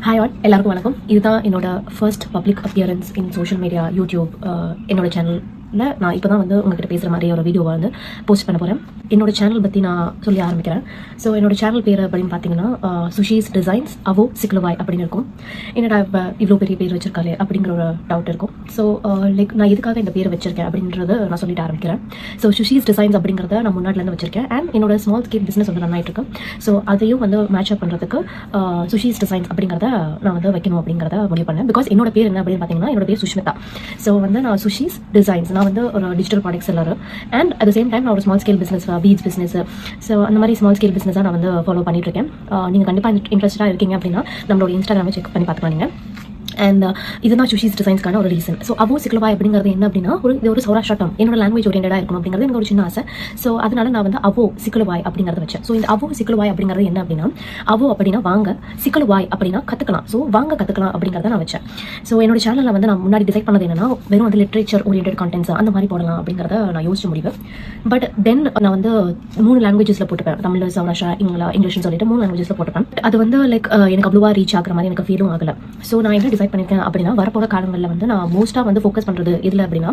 Hi all, எல்லாருக்கும் வணக்கம். இதுதான் என்னோட first public appearance in social media YouTube. என்னோட சேனலில் நான் இப்போ தான் வந்து உங்ககிட்ட பேசுகிற மாதிரி ஒரு வீடியோவை வந்து போஸ்ட் பண்ண போகிறேன். என்னோட சேனல் பற்றி நான் சொல்லி ஆரம்பிக்கிறேன். ஸோ என்னோட சேனல் பேர் அப்படின்னு பார்த்தீங்கன்னா சுஷீஸ் டிசைன்ஸ் அவோ சிக்லுவாய் அப்படின்னு இருக்கும். என்னடா இப்போ இவ்வளோ பெரிய பேர் வச்சிருக்காரு அப்படிங்கிற ஒரு டவுட் இருக்கும். ஸோ லைக் நான் எதுக்காக இந்த பேரை வச்சிருக்கேன் அப்படின்றத நான் சொல்லிட்டு ஆரம்பிக்கிறேன். ஸோ சுஷீஸ் டிசைன்ஸ் அப்படிங்கிறத நான் முன்னாடிலேருந்து வச்சிருக்கேன். அண்ட் என்னோட ஸ்மால் ஸ்கேல் பிஸ்னஸ் வந்து ரன் ஆகிட்டு இருக்கு. ஸோ அதையும் வந்து மேட்ச் அப் பண்ணுறதுக்கு சுஷீஸ் டிசைன்ஸ் அப்படிங்கிறத நான் வந்து வைக்கணும் அப்படிங்கிறத முடிவு பண்ணேன். பிகாஸ் என்னோட பேர் என்ன அப்படின்னு பார்த்தீங்கன்னா என்னோட பேர் சுஷ்மிதா. ஸோ வந்து நான் சுஷீஸ் டிசைன்ஸ், நான் வந்து ஒரு digital product seller. And at the same time நான் ஒரு small scale business, beats business. So அந்த மாதிரி ஸ்மால் ஸ்கேல் பிஸ்னஸாக நான் வந்து ஃபாலோ பண்ணிட்டு இருக்கேன். நீங்கள் கண்டிப்பாக இன்ட்ரெஸ்டாக இருக்கீங்க அப்படின்னா நம்மளோட இன்ஸ்டாகிராமை செக் பண்ணி பார்த்துக்கலாம் நீங்கள். அண்ட் இதுதான் சுஷீஸ் டிசைன்ஸ்க்கான ஒரு ரீசன். ஸோ அவோ சிக்லுவாய் அப்படிங்கிறது என்ன அப்படின்னா இது ஒரு சௌராஷ்டிரா டேர்ம். என்னோட லாங்குவேஜ் ஓரியன்டாக இருக்கணும் அப்படிங்கிறது எனக்கு ஒரு சின்ன ஆசை. ஸோ அதனால நான் வந்து அவோ சிக்லுவாய் அப்படிங்கிறத வச்சேன். ஸோ இந்த அவோ சிக்லுவாய் அப்படிங்கிறது என்ன அப்படின்னா, அவோ அப்படின்னா வாங்க, சிக்லுவாய் அப்படின்னா கற்றுக்கலாம். ஸோ வாங்க கற்றுக்கலாம் அப்படிங்கிறத நான் வச்சேன். ஸோ என்னோட சேனலில் வந்து நான் முன்னாடி டிசைட் பண்ணது என்னன்னா வெறும் வந்து லிட்ரேச்சர் ஓரியன்ட் கண்டென்ட்ஸ் அந்த மாதிரி போடலாம் அப்படிங்கிறத நான் யோசிச்சு முடிவு. பட் தென் நான் வந்து 3 லாங்குவேஜஸில் போட்டுப்பேன். தமிழ், சௌராஷ்டிரா, இங்கிலீஷ்னு சொல்லிட்டு 3 லாங்குவேஜஸில் போட்டுப்பேன். அது வந்து லைக் எனக்கு அவ்வளோவா ரீச் ஆகிற மாதிரி எனக்கு ஃபீலும் ஆகலை. ஸோ நான் என்ன டிசைட் பண்ணியிருக்கேன் அப்படின்னா வரப்போற காலங்களில் வந்து நான் மோஸ்ட்டாக வந்து ஃபோக்கஸ் பண்ணுறது இதில் அப்படின்னா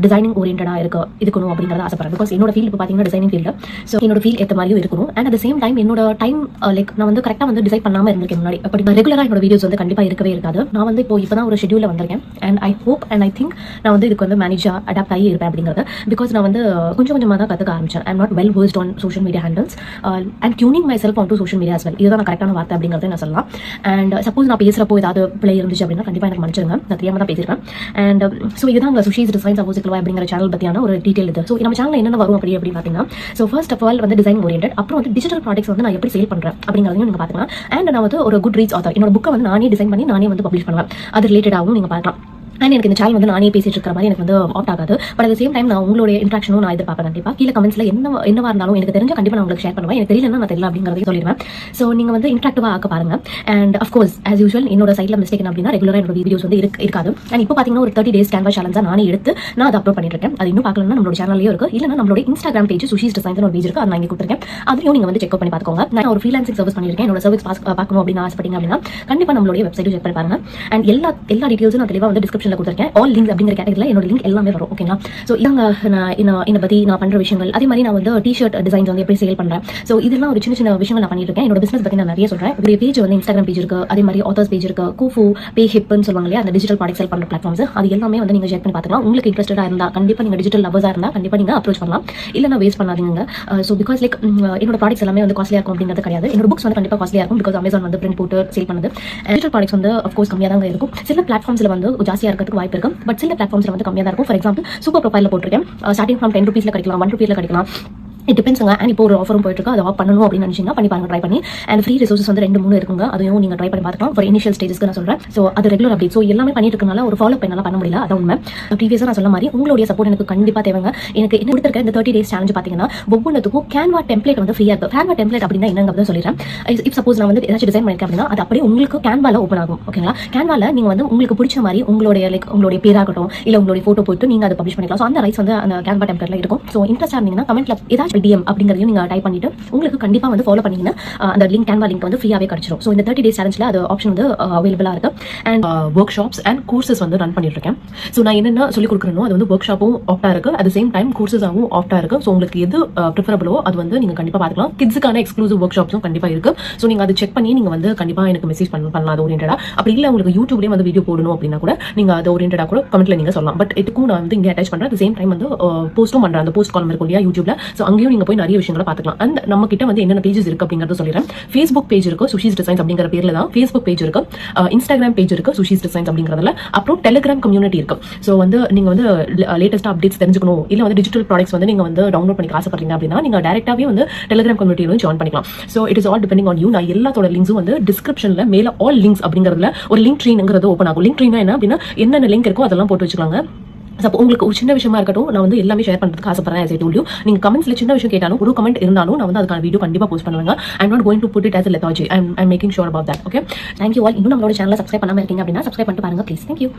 டிசைனிங் ஓரியன்டாக இருக்கணும் அப்படிங்கிறத ஆசைப்படுறேன். பிகாஸ் என்னோட ஃபீல்டு இப்போ பார்த்தீங்கன்னா டிசைனிங் ஃபீல்டு. ஸோ என்னோட ஃபீல் ஏற்ற மாதிரியும் இருக்கணும். அண்ட் அட் சேம் டைம் என்னோட டைம் லைக் நான் வந்து கரெக்டாக வந்து டிசைட் பண்ணாமல் இருந்திருக்கேன் முன்னாடி. அப்படி ரெகுலராக என்னோட வீடியோஸ் வந்து கண்டிப்பாக இருக்கவே இருக்காது. நான் வந்து இப்போ தான் ஒரு ஷெட்யூலில் வந்திருக்கேன். And I hope and I think நான் வந்து இதுக்கு வந்து மேனேஜாக அடாப்ட் ஆகி இருப்பேன் அப்படிங்கிறது. பிகாஸ் நான் வந்து கொஞ்சமாக தான் கற்றுக்க ஆரம்பிச்சேன். I'm not well versed on social media handles and tuning my self on to social media as well. இதுதான் நான் கரெக்டான வார்த்தை அப்படிங்கிறத நான் சொல்லலாம். அண்ட் சப்போஸ் நான் பேசுகிறப்போ ஏதாவது பிள்ளை இருந்துச்சு அப்படின்னா கண்டிப்பாக எனக்கு மன்னிச்சிருங்க. நான் தெரியாம தான் பேசியிருக்கேன். அண்ட் ஸோ இதுதான் சுஷீஸ் டிசைன்ஸ் அவோ சிக்லுவாய் அப்படிங்கிற சேனல் பற்றியான ஒரு டீட்டெயில் இது. ஸோ நம்ம சேனல் என்னென்ன வரும் அப்படின்னு பார்த்தீங்கன்னா, ஸோ ஃபர்ஸ்ட் ஆஃப் ஆல் வந்து டிசைன் ஓரியன்ட், அப்புறம் வந்து டிஜிட்டல் ப்ராடக்ட்ஸ் வந்து நான் எப்படி சேல் பண்ணுறேன் அப்படிங்கிறதையும் நீங்கள் பார்த்துக்கலாம். அண்ட் நான் வந்து ஒரு குட் ரீச் ஆத்தர், என்னோட புக்கை வந்து நானே டிசைன் பண்ணி நானே வந்து பப்ளிஷ் பண்ணுவேன். அது ரிலேட்டடாகவும் நீங்கள் பார்க்கலாம். அண்ட் எனக்கு இந்த சேனல் வந்து நானே பேசிட்டு இருக்கிற மாதிரி எனக்கு வந்து ஆப்ட் ஆகாது. பட் அட் சேம் டைம் நான் உங்களுடைய இன்ட்ராக்ஷனும் நான் எதிர்பார்ப்பேன். கண்டிப்பாக கீழே கமெண்ட்ஸில் என்னவா இருந்தாலும் எனக்கு தெரிஞ்ச கண்டிப்பாக நான் உங்களுக்கு ஷேர் பண்ணுவேன். எனக்கு தெரியலன்னா நான் தெரியல அப்படிங்கிறதையும் சொல்லிடுவேன். ஸோ நீங்கள் வந்து இன்ட்ராக்டிவாக ஆக்க பாருங்க. அண்ட் அஃப்கோர்ஸ் ஆஸ் யூஷுவல் என்னோட சைடில் மிஸ்டேக் அப்படின்னா ரெகுலராக என்னோட வீடியோஸ் வந்து இருக்காது. அண்ட் இப்போ பார்த்தீங்கன்னா ஒரு 30 days கேன்வா சேலஞ்சாக நானே எடுத்து நான் அதை அப்லோட் பண்ணிட்டு இருக்கேன். அது இன்னும் பார்க்கலன்னா நம்மளோட சேனல்லையும் இருக்கு. இல்லைன்னா நம்மளோட இன்ஸ்டாகிராம் பேஜ் சுஷீஸ் டிசைன்ஸ் ஒரு பேஜ் இருக்கு, அதை நான் இங்கே கொடுத்துருக்கேன். அதையும் நீங்கள் வந்து செக் பண்ணி பார்த்துக்கோங்க. நான் ஒரு ஃப்ரீலான்சிங் சர்வீஸ் பண்ணியிருக்கேன். என்னோட சர்வீஸ் பார்க்கணும் அப்படின்னு ஆசைப்பட்டீங்க அப்படின்னா கண்டிப்பாக நம்மளுடைய வெப்சைட்டும் செக் பண்ணி பாருங்க. அண்ட் எல்லா டீட்டெயில்ஸும் நான் தெளிவாக வந்து டிஸ்கிரிப்ஷனில் கொடுத்துருக்கேன். ஆல் அப்படிங்கிற கேட்டகரியில் என்னோட லிங்க் எல்லாமே வரும். ஓகேங்களா? ஸோ இதாங்க என்னை பற்றி நான் பண்ணுற விஷயங்கள். அதே மாதிரி நான் வந்து டிஷர்ட் டிசைன்ஸ் வந்து எப்படி சேல் பண்ணுறேன். ஸோ இதெல்லாம் ஒரு சின்ன விஷயங்கள் நான் பண்ணிட்டு இருக்கேன். என்னோட பிசினஸ் பற்றி நான் நிறைய சொல்கிறேன். ஒரு பேஜ் வந்து இன்ஸ்டாகிராம் பேஜ் இருக்கு, அதே மாதிரி ஆத்தர்ஸ் பேஜ் இருக்கு, கூஃபு, பே ஹிப்னு சொல்லுவாங்க இல்லையா, அந்த டிஜிட்டல் ப்ராடக்ட் செல் பண்ணுற பிளாட்ஃபார்ம்ஸ், அது எல்லாமே வந்து நீங்கள் செக் பண்ணி பார்த்துக்கலாம். உங்களுக்கு இன்ட்ரெஸ்டாக இருந்தால் கண்டிப்பாக நீங்கள் டிஜிட்டல் லவர்ஸாக இருந்தால் கண்டிப்பாக நீங்கள் அப்ரோச் பண்ணலாம். இல்லைனா வேஸ்ட் பண்ணாதீங்க. ஸோ பிகாஸ் லைக் என்னோட ப்ராடக்ட்ஸ் எல்லாமே வந்து காஸ்ட்லியாக இருக்கும் அப்படிங்கிறது கிடையாது. என்னோட புக்ஸ் வந்து கண்டிப்பாக காஸ்ட்லியாக இருக்கும். பிகாஸ் அமேசான் வந்து பிரிண்ட் போட்டு சேல் பண்ணுது. டிஜிட்டல் ப்ராடக்ட்ஸ் வந்து அஃப்கோர்ஸ் கம்மியாக தான் இருக்கும். சில பிளாட்ஃபார்ம்ஸில் வந்து ஜாஸ்தியாக இருக்கிறதுக்கு வாய்ப்பு இருக்கும். பட் சில பிளாட்ஃபார்ம்ஸில் வந்து கம்மியாக தான் இருக்கும். ஃபார் எக்ஸாம்பிள் சூப்பர் ப்ரொஃபைலில் போட்டிருக்கேன். ஸ்டார்டிங் ஃப்ரம் 10 rupees கிடைக்கலாம், 1 rupee கிடைக்கலாம். இட் டிபெண்ட்ஸுங்க. அண்ட் இப்போ ஒரு ஆஃபரும் போயிட்டு இருக்கு. அதை ஆஃப் பண்ணணும் அப்படின்னு நினைச்சீங்கன்னா பண்ணி பாருங்க, ட்ரை பண்ணி. அண்ட் ஃப்ரீ ரிசோர்ஸஸ் வந்து 2-3 இருக்குங்க. அதையும் நீங்கள் ட்ரை பண்ணி பார்த்துக்கலாம். ஃபார் இனிஷியல் ஸ்டேஜஸ்க்கு நான் சொல்கிறேன். ஸோ அது ரெகுலர் அப்டேட். ஸோ எல்லாமே பண்ணிட்டு இருக்கனால ஒரு ஃபாலோ என்னால் பண்ண முடியல. அதான் உண்மை. ப்ரீவியஸாக நான் சொல்ல மாதிரி உங்களுடைய சப்போர்ட் எனக்கு கண்டிப்பாக தேவைங்க. எனக்கு என்ன கொடுத்துருக்க இந்த 30 days சேலஞ்ச் பார்த்தீங்கன்னா ஒவ்வொன்றுக்கும் கேன்வா டெம்ப்ளேட் வந்து ஃப்ரீயாக இருக்குது. கேன்வா டெம்ப்ளேட் அப்படின்னா என்னங்கிறத சொல்லிடுறேன். இப் சப்போஸ் நான் வந்து ஏதாச்சும் டிசைன் பண்ணிருக்கேன் அப்படின்னா அது அப்படியே உங்களுக்கு கேன்வால ஓப்பன் ஆகும். ஓகேங்களா? கேன்வால நீங்கள் வந்து உங்களுக்கு பிடிச்ச மாதிரி உங்களுடைய பேராகட்டும் இல்லை உங்களுடைய ஃபோட்டோ போட்டு நீங்கள் அதை பப்ளிஷ் பண்ணிக்கலாம். ஸோ அந்த ரைட்ஸ் வந்து அந்த கேன்வா டெம்ப்ளேட்ல இருக்கும். ஸோ இன்ட்ரெஸ்ட் இருந்தீங்கன்னா கமெண்ட்ல ஏதாச்சும் டிஎம் அப்படிங்கிறதையும் டைப் பண்ணிட்டு உங்களுக்கு கண்டிப்பா வந்து ஃபாலோ பண்ணீங்கன்னா அந்த லிங்க் கேன்வா லிங்க் வந்து ஃப்ரீயாவே கிடைச்சிரும். ஸோ இந்த 30 days சேலஞ்சில் அது ஆப்ஷன் வந்து அவைலபிளா இருக்கு. And work shops and courses வந்து ரன் பண்ணிட்டு இருக்கேன். ஸோ நான் என்னென்ன சொல்லி கொடுக்குறேனோ அது வந்து ஒர்க் ஷாப்பும் ஆஃப்டா இருக்கு, அட் சேம் டைம் கோர்சஸாகவும் ஆஃப்டா இருக்கு. ஸோ உங்களுக்கு எது ப்ரிஃபரபிளோ அது வந்து நீங்க கண்டிப்பா பார்த்துக்கலாம். கிட்ஸுக்கான எக்ஸ்க்ளூசிவ் ஒர்க் ஷாப்ஸும் கண்டிப்பா இருக்கு. ஸோ நீங்க அதை செக் பண்ணி நீங்க வந்து கண்டிப்பா எனக்கு மெசேஜ் பண்ணலாம். அது ஓரியன்டா அப்படி இல்லை உங்களுக்கு யூடியூப்லேயும் வந்து வீடியோ போடணும் அப்படின்னா கூட நீங்க அது ஓரியன்டா கூட கமெண்ட்ல நீங்க சொல்லலாம். பட் இதுக்கும் நான் வந்து இங்கே அட்டாச் பண்றேன். அட் சேம் டைம் வந்து போஸ்ட்டும் பண்றேன். அந்த போஸ்ட் காலம் இருக்கும் இல்லையா யூடியூப்ல. ஸோ அங்கேயும் நீங்க போய் நிறைய விஷயங்களை பார்த்துக்கலாம். அண்ட் நம்ம கிட்ட வந்து என்னென்ன பேஜஸ் இருக்கு அப்படிங்கறத சொல்லிடுறேன். ஃபேஸ்புக் பேஜ் இருக்கு சுஷீஸ் டிசைன்ஸ் அப்படிங்கிற பேர்ல தான் ஃபேஸ்புக் பேஜ் இருக்கு. இன்ஸ்டாகிராம் பேஜ் இருக்கு சுஷீஸ் டிசைன்ஸ் அப்படிங்கிறதுல. அப்புறம் டெலிகிராம் கம்யூனிட்டி இருக்கு. ஸோ வந்து நீங்க வந்து லேட்டஸ்ட் அப்டேட்ஸ் தெரிஞ்சுக்கணும் இல்ல வந்து டிஜிட்டல் ப்ராடக்ட்ஸ் வந்து நீங்க வந்து டவுன்லோட் பண்ணி ஆசைப்படுறீங்க அப்படின்னா நீங்க டைரக்டாவே வந்து டெலிகிராம் கம்யூனிட்டியிலும் ஜாயின் பண்ணிக்கலாம். So it is all depending on you. நான் எல்லாத்தோட லிங்க்ஸும் வந்து டிஸ்கிரிப்ஷன்ல மேல ஆல் லிங்க்ஸ் அப்படிங்கிறதுல ஒரு லிங்க் ட்ரீங்கிறது ஓப்பன் ஆகும். லிங்க் ட்ரீனா என்ன அப்படின்னா என்னென்ன லிங்க் இருக்கோ அதெல்லாம் போட்டு வச்சுக்கலாங்க. சப்போ உங்களுக்கு ஒரு சின்ன விஷயமா இருக்கட்டும், நான் வந்து எல்லாமே ஷேர் பண்ணுறதுக்கு ஆசைப்படுறேன். as I told you, நீங்க கமெண்ட்ஸ்ல சின்ன விஷயம் கேட்டாலும் ஒரு கமெண்ட் இருந்தாலும் நான் வந்து அதுக்கான வீடியோ கண்டிப்பா போஸ்ட் பண்ணுவேங்க. I'm not going to put it as a lethargy. I'm making sure about that. Okay, thank you all. இன்னும் நம்மளோட சேனலை சப்ஸ்கிரைப் பண்ணாம இருக்கீங்க அப்படின்னா சப்ஸ்கிரைப் பண்ணிட்டு பாருங்க ப்ளீஸ். Thank you.